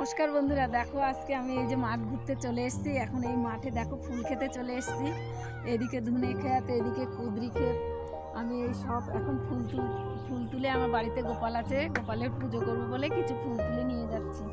নমস্কার বন্ধুরা, দেখো আজকে আমি এই যে মাঠ ঘুরতে চলে এসেছি। এখন এই মাঠে দেখো ফুল খেতে চলে এসেছি। এদিকে ধনে ক্ষেত, এদিকে কুদরি ক্ষেত। আমি এই সব এখন ফুল তুলে আমার বাড়িতে গোপাল আছে, গোপালের পুজো করবো বলে কিছু ফুল তুলে নিয়ে যাচ্ছি।